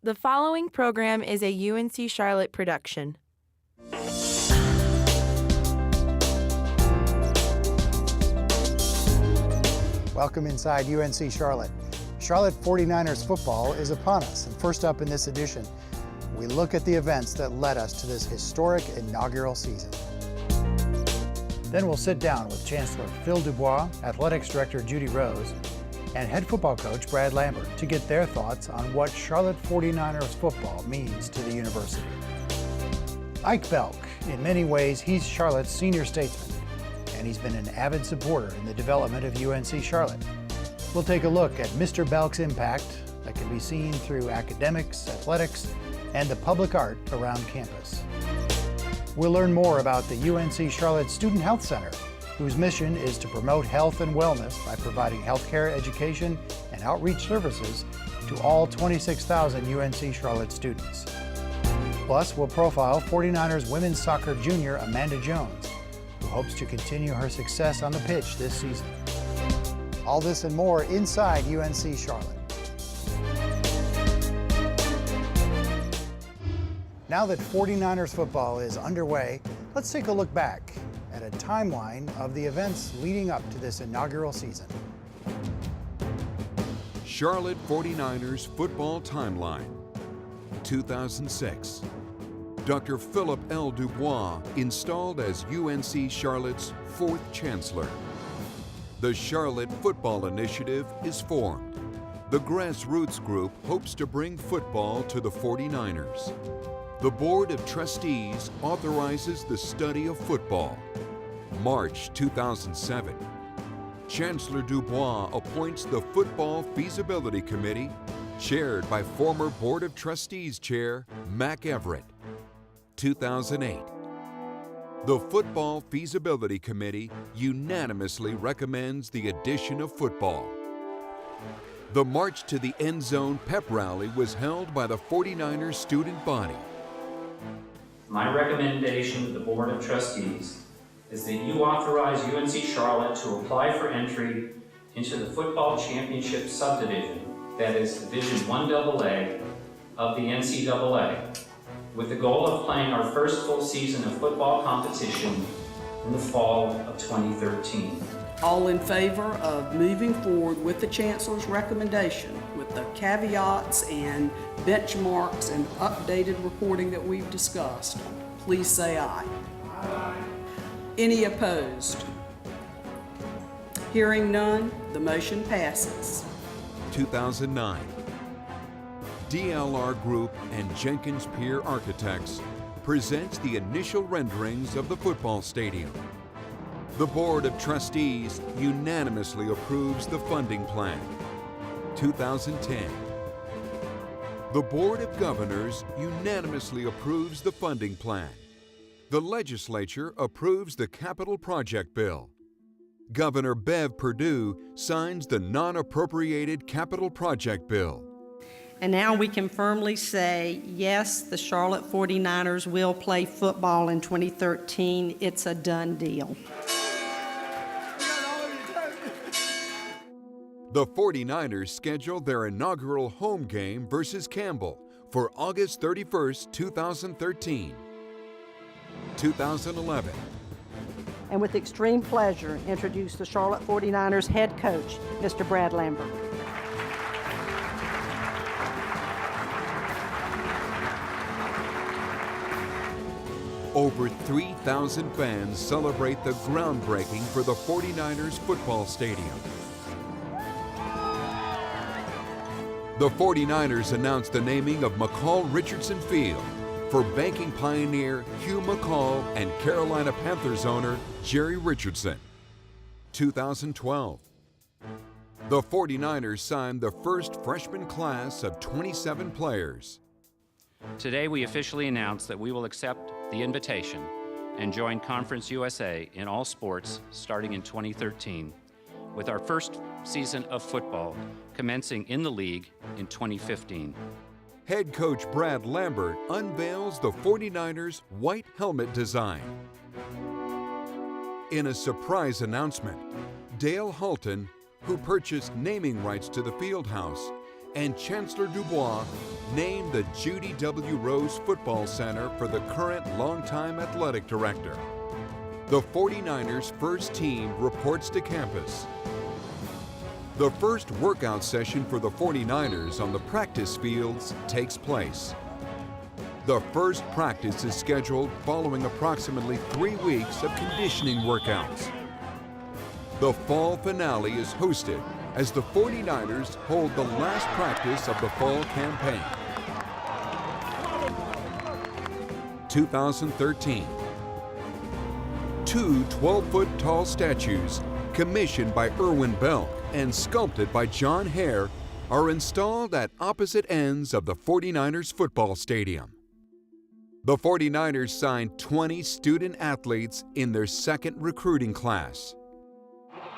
The following program is a UNC Charlotte production. Welcome inside UNC Charlotte. Charlotte 49ers football is upon us, and first up in this edition, we look at the events that led us to this historic inaugural season. Then we'll sit down with Chancellor Phil Dubois, Athletics Director Judy Rose, and head football coach Brad Lambert to get their thoughts on what Charlotte 49ers football means to the university. Ike Belk, in many ways, he's Charlotte's senior statesman, and he's been an avid supporter in the development of UNC Charlotte. We'll take a look at Mr. Belk's impact that can be seen through academics, athletics, and the public art around campus. We'll learn more about the UNC Charlotte Student Health Center, whose mission is to promote health and wellness by providing healthcare education and outreach services to all 26,000 UNC Charlotte students. Plus, we'll profile 49ers women's soccer junior Amanda Jones, who hopes to continue her success on the pitch this season. All this and more inside UNC Charlotte. Now that 49ers football is underway, let's take a look back at a timeline of the events leading up to this inaugural season. Charlotte 49ers football timeline. 2006. Dr. Philip L. Dubois installed as UNC Charlotte's 4th Chancellor. The Charlotte Football Initiative is formed. The grassroots group hopes to bring football to the 49ers. The Board of Trustees authorizes the study of football. March 2007. Chancellor Dubois appoints the Football Feasibility Committee, chaired by former Board of Trustees Chair Mac Everett. 2008. The Football Feasibility Committee unanimously recommends the addition of football. The March to the End Zone pep rally was held by the 49ers student body. My recommendation to the Board of Trustees is that you authorize UNC Charlotte to apply for entry into the football championship subdivision, that is Division 1AA of the NCAA, with the goal of playing our first full season of football competition in the fall of 2013. All in favor of moving forward with the Chancellor's recommendation with the caveats and benchmarks and updated reporting that we've discussed, please say aye. Aye. Any opposed? Hearing none, the motion passes. 2009. DLR Group and Jenkins Pier Architects presents the initial renderings of the football stadium. The Board of Trustees unanimously approves the funding plan. 2010. The Board of Governors unanimously approves the funding plan. The legislature approves the capital project bill. Governor Bev Perdue signs the non-appropriated capital project bill. And now we can firmly say, yes, the Charlotte 49ers will play football in 2013. It's a done deal. The 49ers scheduled their inaugural home game versus Campbell for August 31st, 2013. 2011. And with extreme pleasure, introduce the Charlotte 49ers head coach, Mr. Brad Lambert. Over 3,000 fans celebrate the groundbreaking for the 49ers football stadium. The 49ers announced the naming of McCall Richardson Field for banking pioneer Hugh McCall and Carolina Panthers owner Jerry Richardson. 2012. The 49ers signed the first freshman class of 27 players. Today we officially announce that we will accept the invitation and join Conference USA in all sports starting in 2013, with our first season of football commencing in the league in 2015. Head coach Brad Lambert unveils the 49ers white helmet design. In a surprise announcement, Dale Halton, who purchased naming rights to the field house, and Chancellor Dubois named the Judy W. Rose Football Center for the current longtime athletic director. The 49ers' first team reports to campus. The first workout session for the 49ers on the practice fields takes place. The first practice is scheduled following approximately 3 weeks of conditioning workouts. The fall finale is hosted as the 49ers hold the last practice of the fall campaign. 2013. Two 12-foot tall statues commissioned by Ike Belk and sculpted by John Hare are installed at opposite ends of the 49ers football stadium. The 49ers signed 20 student athletes in their second recruiting class.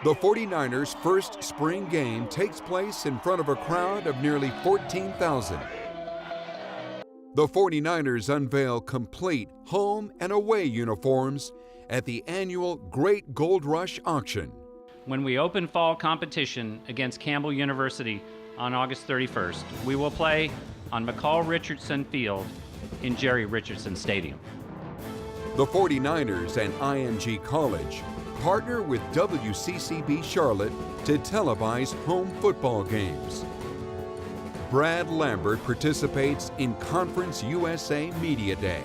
The 49ers' first spring game takes place in front of a crowd of nearly 14,000. The 49ers unveil complete home and away uniforms at the annual Great Gold Rush auction. When we open fall competition against Campbell University on August 31st, we will play on McCall Richardson Field in Jerry Richardson Stadium. The 49ers and IMG College partner with WCCB Charlotte to televise home football games. Brad Lambert participates in Conference USA Media Day.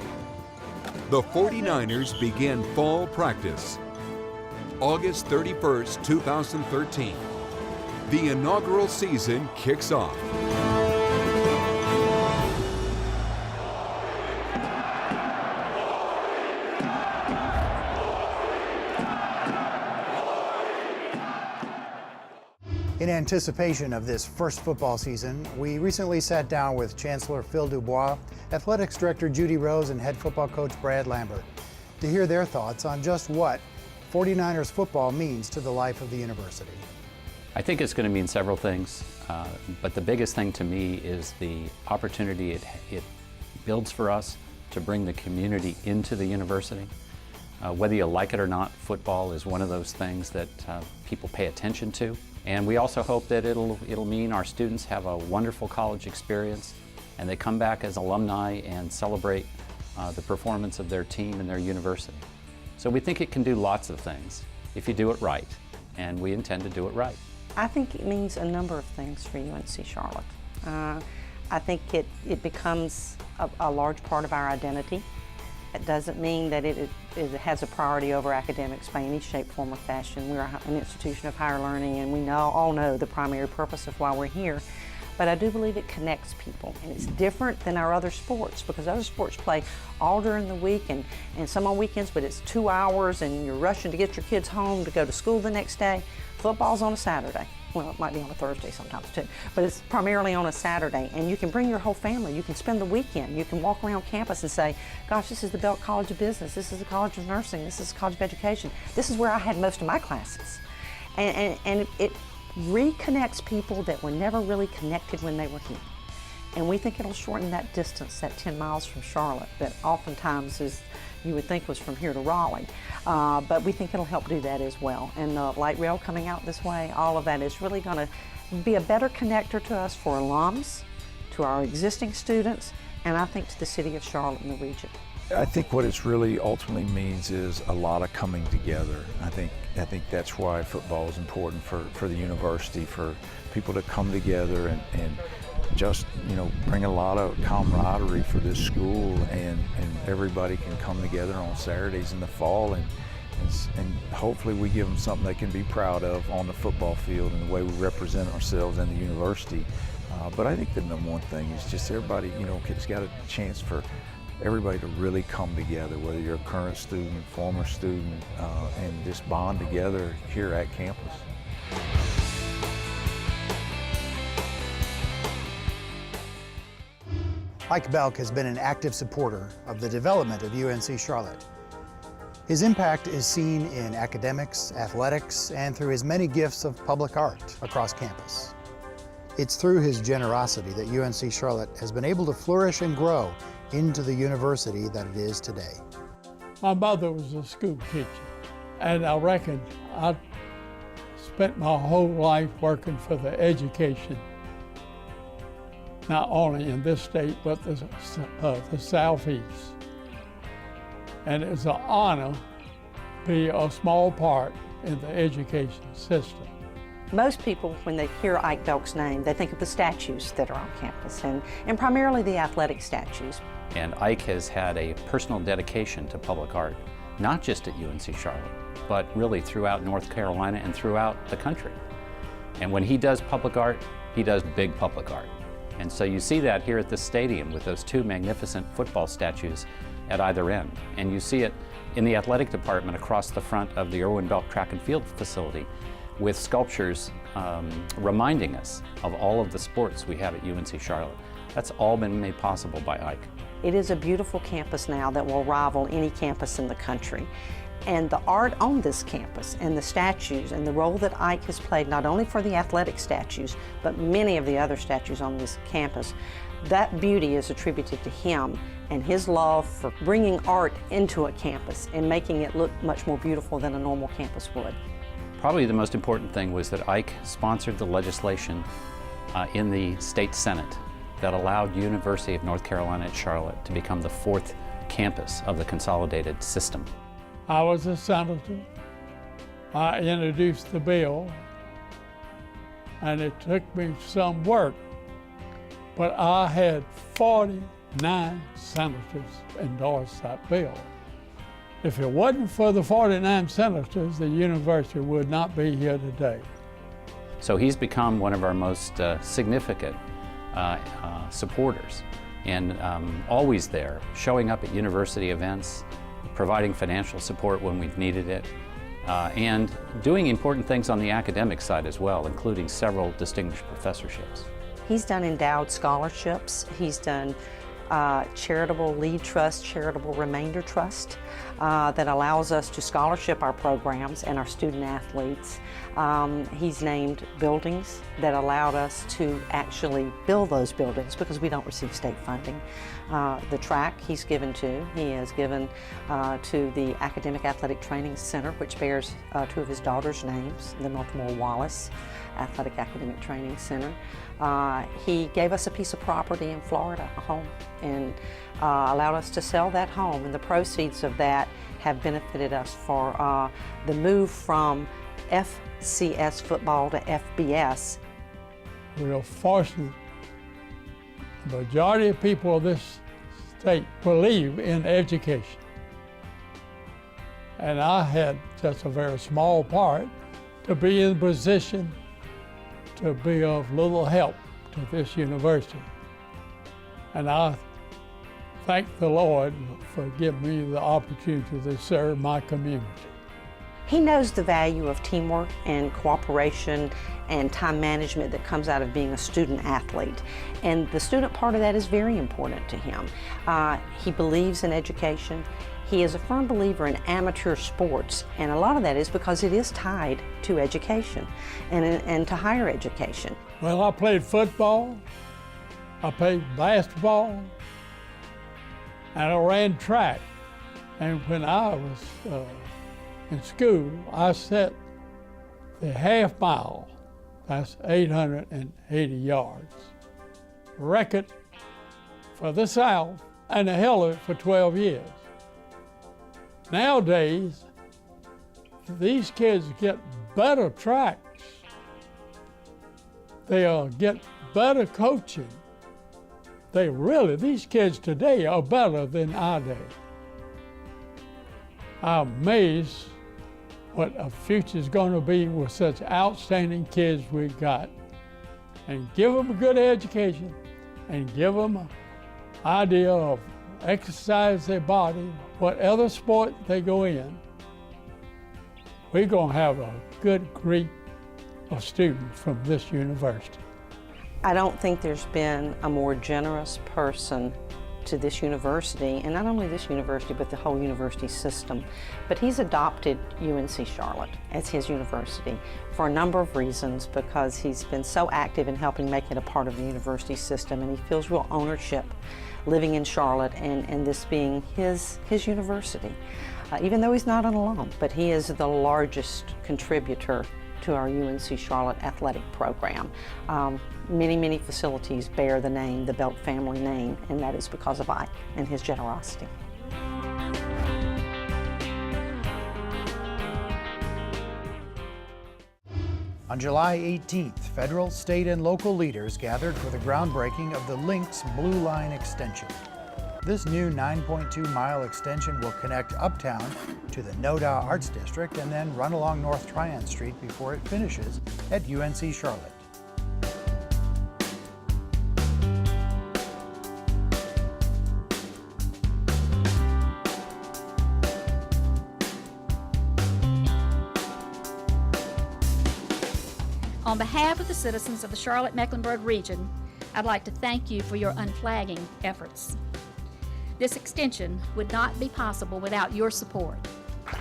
The 49ers begin fall practice August 31st, 2013. The inaugural season kicks off. In anticipation of this first football season, we recently sat down with Chancellor Phil Dubois, Athletics Director Judy Rose, and head football coach Brad Lambert to hear their thoughts on just what 49ers football means to the life of the university. I think it's going to mean several things, but the biggest thing to me is the opportunity it builds for us to bring the community into the university. Whether you like it or not, football is one of those things that people pay attention to. And we also hope that it'll mean our students have a wonderful college experience and they come back as alumni and celebrate the performance of their team and their university. So we think it can do lots of things if you do it right, and we intend to do it right. I think it means a number of things for UNC Charlotte. I think it becomes a large part of our identity. It doesn't mean that it has a priority over academics by any shape, form, or fashion. We're an institution of higher learning, and we all know the primary purpose of why we're here. But I do believe it connects people, and it's different than our other sports, because other sports play all during the week and some on weekends, but it's 2 hours and you're rushing to get your kids home to go to school the next day. Football's on a Saturday. Well, it might be on a Thursday sometimes too, but it's primarily on a Saturday, and you can bring your whole family. You can spend the weekend. You can walk around campus and say, gosh, this is the Belk College of Business, this is the College of Nursing, this is the College of Education. This is where I had most of my classes. And it reconnects people that were never really connected when they were here. And we think it'll shorten that distance, that 10 miles from Charlotte, that oftentimes you would think was from here to Raleigh. But we think it'll help do that as well. And the light rail coming out this way, all of that is really going to be a better connector to us for alums, to our existing students, and I think to the city of Charlotte and the region. I think what it's really ultimately means is a lot of coming together. I think that's why football is important for the university, for people to come together and just, bring a lot of camaraderie for this school, and everybody can come together on Saturdays in the fall, and hopefully we give them something they can be proud of on the football field and the way we represent ourselves and the university. But I think the number one thing is just everybody, it's got a chance for everybody to really come together, whether you're a current student, former student, and just bond together here at campus. Ike Belk has been an active supporter of the development of UNC Charlotte. His impact is seen in academics, athletics, and through his many gifts of public art across campus. It's through his generosity that UNC Charlotte has been able to flourish and grow into the university that it is today. My mother was a school teacher, and I reckon I spent my whole life working for the education not only in this state, but the Southeast. And it's an honor to be a small part in the education system. Most people, when they hear Ike Belk's name, they think of the statues that are on campus, and primarily the athletic statues. And Ike has had a personal dedication to public art, not just at UNC Charlotte, but really throughout North Carolina and throughout the country. And when he does public art, he does big public art. And so you see that here at this stadium with those two magnificent football statues at either end. And you see it in the athletic department across the front of the Irwin Belk track and field facility with sculptures reminding us of all of the sports we have at UNC Charlotte. That's all been made possible by Ike. It is a beautiful campus now that will rival any campus in the country. And the art on this campus and the statues and the role that Ike has played, not only for the athletic statues, but many of the other statues on this campus, that beauty is attributed to him and his love for bringing art into a campus and making it look much more beautiful than a normal campus would. Probably the most important thing was that Ike sponsored the legislation in the state senate that allowed University of North Carolina at Charlotte to become the 4th campus of the consolidated system. I was a senator. I introduced the bill, and it took me some work, but I had 49 senators endorse that bill. If it wasn't for the 49 senators, the university would not be here today. So he's become one of our most significant supporters, and always there, showing up at university events, providing financial support when we've needed it, and doing important things on the academic side as well, including several distinguished professorships. He's done endowed scholarships. He's done charitable lead trust, charitable remainder trust that allows us to scholarship our programs and our student athletes. He's named buildings that allowed us to actually build those buildings because we don't receive state funding. The track he's given to, he has given to the Academic Athletic Training Center, which bears 2 of his daughters' names, the Northmore Wallace Athletic Academic Training Center. He gave us a piece of property in Florida, a home, and allowed us to sell that home, and the proceeds of that have benefited us for the move from FCS football to FBS. We are fortunate. The majority of people of this state believe in education. And I had just a very small part to be in a position to be of little help to this university. And I thank the Lord for giving me the opportunity to serve my community. He knows the value of teamwork and cooperation and time management that comes out of being a student athlete. And the student part of that is very important to him. He believes in education. He is a firm believer in amateur sports, and a lot of that is because it is tied to education and to higher education. Well, I played football, I played basketball, and I ran track. And when I was in school, I set the half mile, that's 880 yards, record for the South, and I held it for 12 years. Nowadays, these kids get better tracks. They get better coaching. These kids today are better than our day. I'm amazed what a future's going to be with such outstanding kids we got. And give them a good education and give them an idea of exercise their body, whatever sport they go in. We're going to have a good group of students from this university. I don't think there's been a more generous person to this university, and not only this university, but the whole university system. But he's adopted UNC Charlotte as his university for a number of reasons, because he's been so active in helping make it a part of the university system, and he feels real ownership living in Charlotte and this being his university. Even though he's not an alum, but he is the largest contributor to our UNC Charlotte athletic program. Many facilities bear the name, the Belk family name, and that is because of Ike and his generosity. On July 18th, federal, state, and local leaders gathered for the groundbreaking of the Lynx Blue Line extension. This new 9.2-mile extension will connect uptown to the Noda Arts District and then run along North Tryon Street before it finishes at UNC Charlotte. On behalf of the citizens of the Charlotte-Mecklenburg region, I'd like to thank you for your unflagging efforts. This extension would not be possible without your support.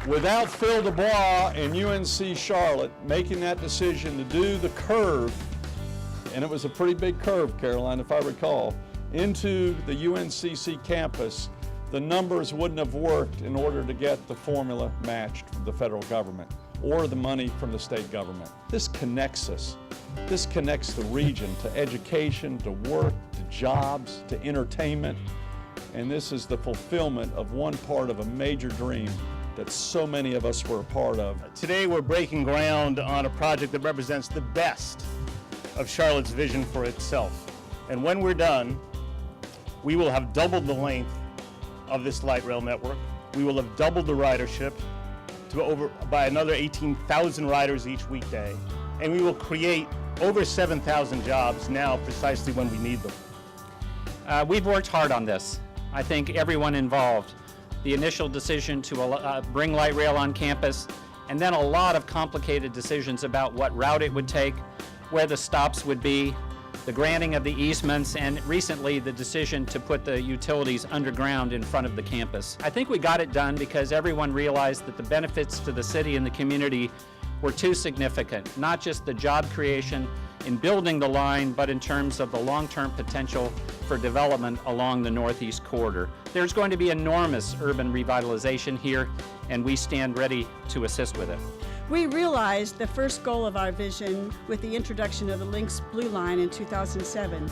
Without Phil Dubois and UNC Charlotte making that decision to do the curve, and it was a pretty big curve, Caroline, if I recall, into the UNCC campus, the numbers wouldn't have worked in order to get the formula matched from the federal government or the money from the state government. This connects us. This connects the region to education, to work, to jobs, to entertainment. And this is the fulfillment of one part of a major dream that so many of us were a part of. Today we're breaking ground on a project that represents the best of Charlotte's vision for itself. And when we're done, we will have doubled the length of this light rail network. We will have doubled the ridership to by another 18,000 riders each weekday. And we will create over 7,000 jobs now precisely when we need them. We've worked hard on this. I think everyone involved. The initial decision to bring light rail on campus, and then a lot of complicated decisions about what route it would take, where the stops would be, the granting of the easements, and recently the decision to put the utilities underground in front of the campus. I think we got it done because everyone realized that the benefits to the city and the community were too significant, not just the job creation in building the line, but in terms of the long-term potential for development along the Northeast Corridor. There's going to be enormous urban revitalization here, and we stand ready to assist with it. We realized the first goal of our vision with the introduction of the Lynx Blue Line in 2007.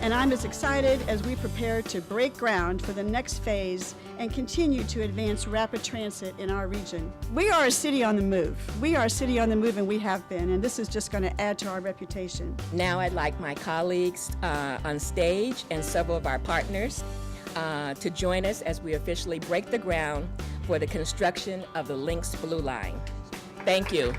And I'm as excited as we prepare to break ground for the next phase and continue to advance rapid transit in our region. We are a city on the move. We are a city on the move, and we have been, and this is just going to add to our reputation. Now I'd like my colleagues on stage and several of our partners to join us as we officially break the ground for the construction of the Lynx Blue Line. Thank you.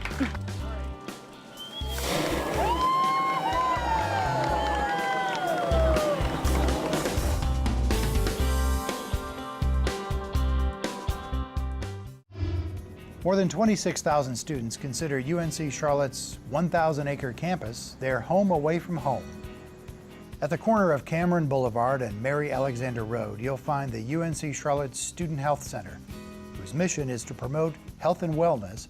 More than 26,000 students consider UNC Charlotte's 1,000-acre campus their home away from home. At the corner of Cameron Boulevard and Mary Alexander Road, you'll find the UNC Charlotte Student Health Center, whose mission is to promote health and wellness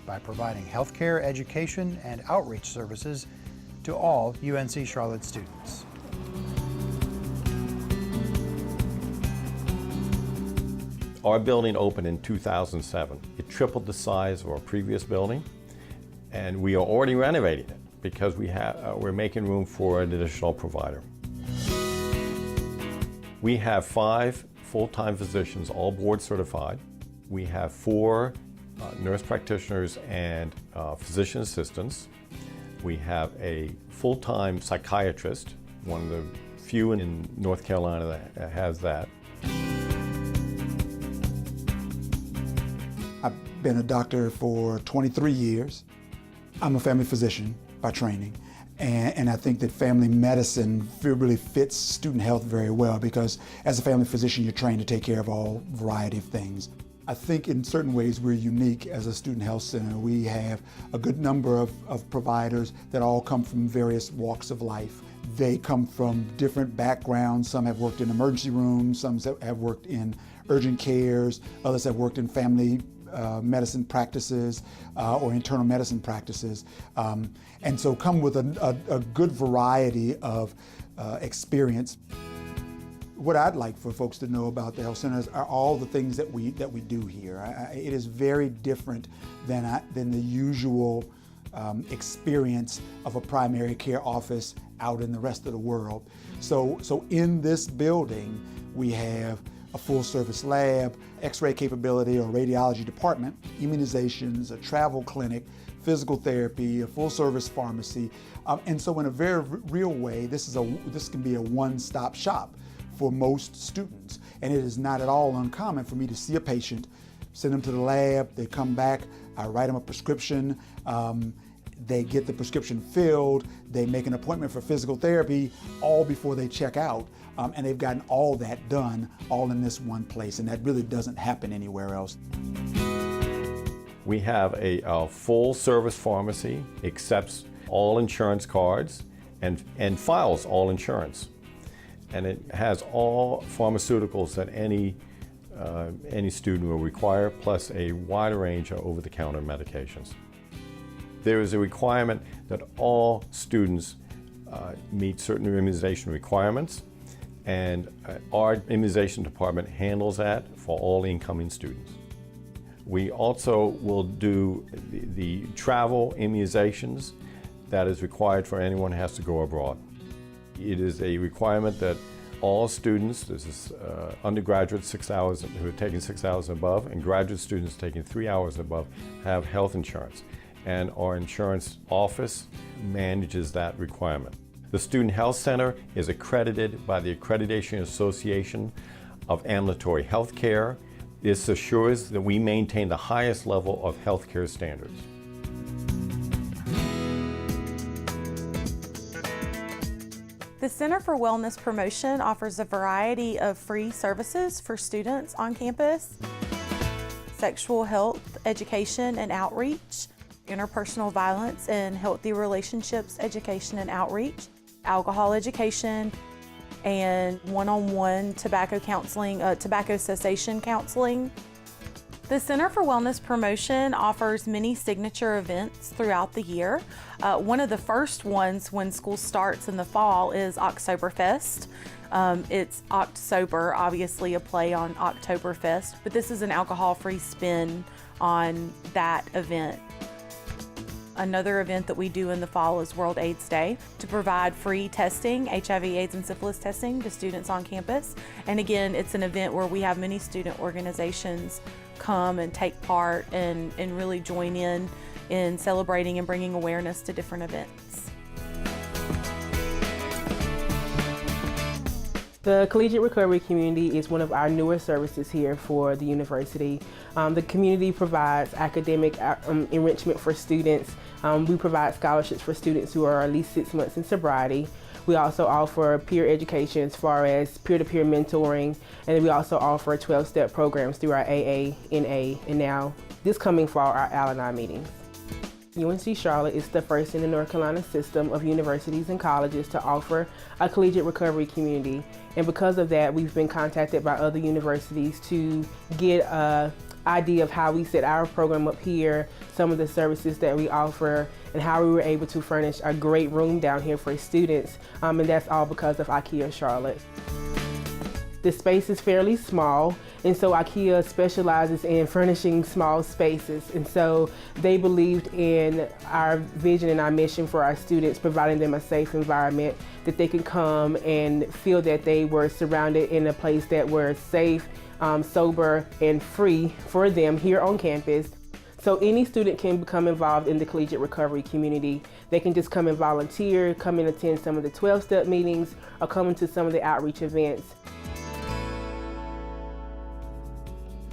by providing healthcare, education, and outreach services to all UNC Charlotte students. Our building opened in 2007. It tripled the size of our previous building, and we are already renovating it because we're making room for an additional provider. We have 5 full-time physicians, all board certified. We have 4 nurse practitioners and physician assistants. We have a full-time psychiatrist, one of the few in North Carolina that has that. I've been a doctor for 23 years. I'm a family physician by training, and I think that family medicine really fits student health very well because as a family physician, you're trained to take care of all variety of things. I think in certain ways we're unique as a student health center. We have a good number of providers that all come from various walks of life. They come from different backgrounds. Some have worked in emergency rooms, some have worked in urgent cares, others have worked in family medicine practices or internal medicine practices, and so come with a good variety of experience. What I'd like for folks to know about the health centers are all the things that we do here. It is very different than the usual experience of a primary care office out in the rest of the world. So in this building, we have a full-service lab, x-ray capability or radiology department, immunizations, a travel clinic, physical therapy, a full-service pharmacy. And so in a very real way, this can be a one-stop shop for most students. And it is not at all uncommon for me to see a patient, send them to the lab, they come back, I write them a prescription, they get the prescription filled, they make an appointment for physical therapy, all before they check out. And they've gotten all that done, all in this one place, and that really doesn't happen anywhere else. We have a full-service pharmacy, accepts all insurance cards, and files all insurance. And it has all pharmaceuticals that any student will require, plus a wide range of over-the-counter medications. There is a requirement that all students meet certain immunization requirements, and our immunization department handles that for all incoming students. We also will do the travel immunizations that is required for anyone who has to go abroad. It is a requirement that all students, this is undergraduates 6 hours who are taking 6 hours and above, and graduate students taking 3 hours and above have health insurance. And our insurance office manages that requirement. The Student Health Center is accredited by the Accreditation Association of Ambulatory Health Care. This assures that we maintain the highest level of healthcare standards. The Center for Wellness Promotion offers a variety of free services for students on campus: sexual health education and outreach, interpersonal violence and healthy relationships education and outreach, alcohol education, and one-on-one tobacco counseling, tobacco cessation counseling. The Center for Wellness Promotion offers many signature events throughout the year. One of the first ones when school starts in the fall is Oktoberfest. It's October, obviously a play on Oktoberfest, but this is an alcohol-free spin on that event. Another event that we do in the fall is World AIDS Day to provide free testing, HIV, AIDS, and syphilis testing to students on campus. And again, it's an event where we have many student organizations come and take part and really join in celebrating and bringing awareness to different events. The Collegiate Recovery Community is one of our newer services here for the university. The community provides academic enrichment for students. We provide scholarships for students who are at least 6 months in sobriety. We also offer peer education as far as peer-to-peer mentoring, and then we also offer 12-step programs through our AA, NA, and now this coming fall, our alumni meetings. UNC Charlotte is the first in the North Carolina system of universities and colleges to offer a collegiate recovery community. And because of that, we've been contacted by other universities to get an idea of how we set our program up here, some of the services that we offer, and how we were able to furnish a great room down here for students. And that's all because of IKEA Charlotte. The space is fairly small, and so IKEA specializes in furnishing small spaces. And so they believed in our vision and our mission for our students, providing them a safe environment that they could come and feel that they were surrounded in a place that were safe, sober, and free for them here on campus. So any student can become involved in the collegiate recovery community. They can just come and volunteer, come and attend some of the 12-step meetings, or come into some of the outreach events.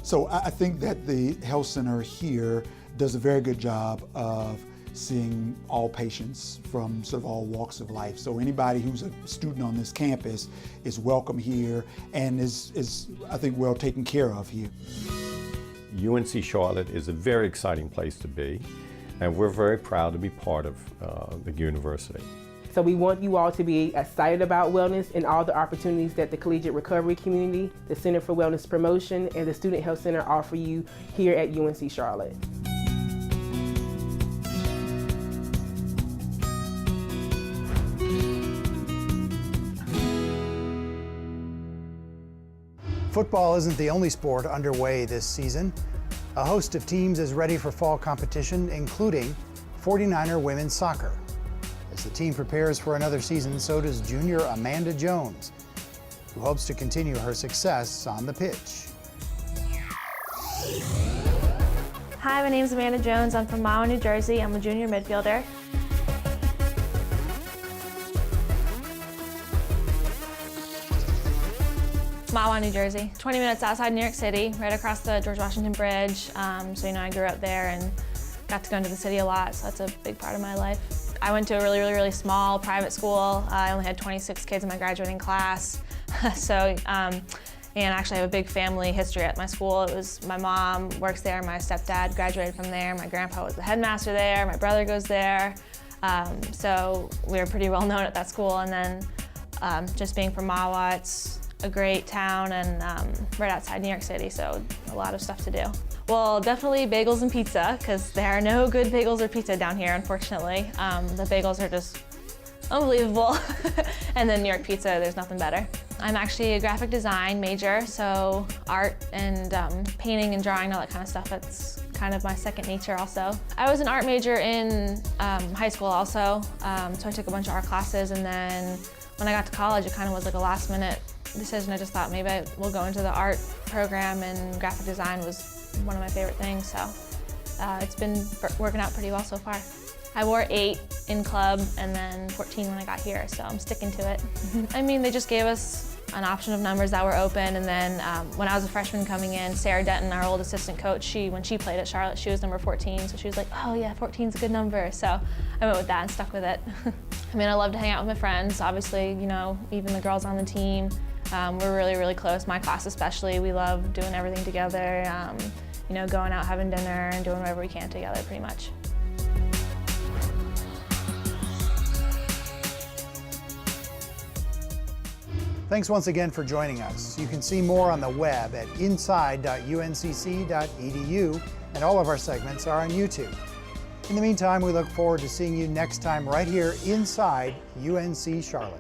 So I think that the health center here does a very good job of seeing all patients from sort of all walks of life. So anybody who's a student on this campus is welcome here and is I think, well taken care of here. UNC Charlotte is a very exciting place to be, and we're very proud to be part of the university. So we want you all to be excited about wellness and all the opportunities that the Collegiate Recovery Community, the Center for Wellness Promotion, and the Student Health Center offer you here at UNC Charlotte. Football isn't the only sport underway this season. A host of teams is ready for fall competition, including 49er women's soccer. As the team prepares for another season, so does junior Amanda Jones, who hopes to continue her success on the pitch. Hi, my name is Amanda Jones. I'm from Mahwah, New Jersey. I'm a junior midfielder. Mahwah, New Jersey. 20 minutes outside New York City, right across the George Washington Bridge. So I grew up there and got to go into the city a lot, so that's a big part of my life. I went to a really small private school. I only had 26 kids in my graduating class. And actually I have a big family history at my school. It was my mom works there, my stepdad graduated from there, my grandpa was the headmaster there, my brother goes there. So we were pretty well known at that school. And then just being from Mahwah, it's a great town and right outside New York City, so a lot of stuff to do. Well, definitely bagels and pizza, because there are no good bagels or pizza down here, unfortunately. The bagels are just unbelievable. And then New York pizza, there's nothing better. I'm actually a graphic design major, so art and painting and drawing, all that kind of stuff, that's kind of my second nature also. I was an art major in high school also, so I took a bunch of art classes, and then when I got to college, it kind of was like a last minute decision. I just thought maybe I will go into the art program, and graphic design was one of my favorite things, so it's been working out pretty well so far. I wore 8 in club and then 14 when I got here, so I'm sticking to it. I mean, they just gave us an option of numbers that were open, and then when I was a freshman coming in, Sarah Denton, our old assistant coach, when she played at Charlotte, she was number 14, so she was like, oh yeah, 14's a good number, so I went with that and stuck with it. I mean, I love to hang out with my friends, obviously, even the girls on the team. We're really close, my class especially. We love doing everything together, going out, having dinner, and doing whatever we can together, pretty much. Thanks once again for joining us. You can see more on the web at inside.uncc.edu, and all of our segments are on YouTube. In the meantime, we look forward to seeing you next time right here inside UNC Charlotte.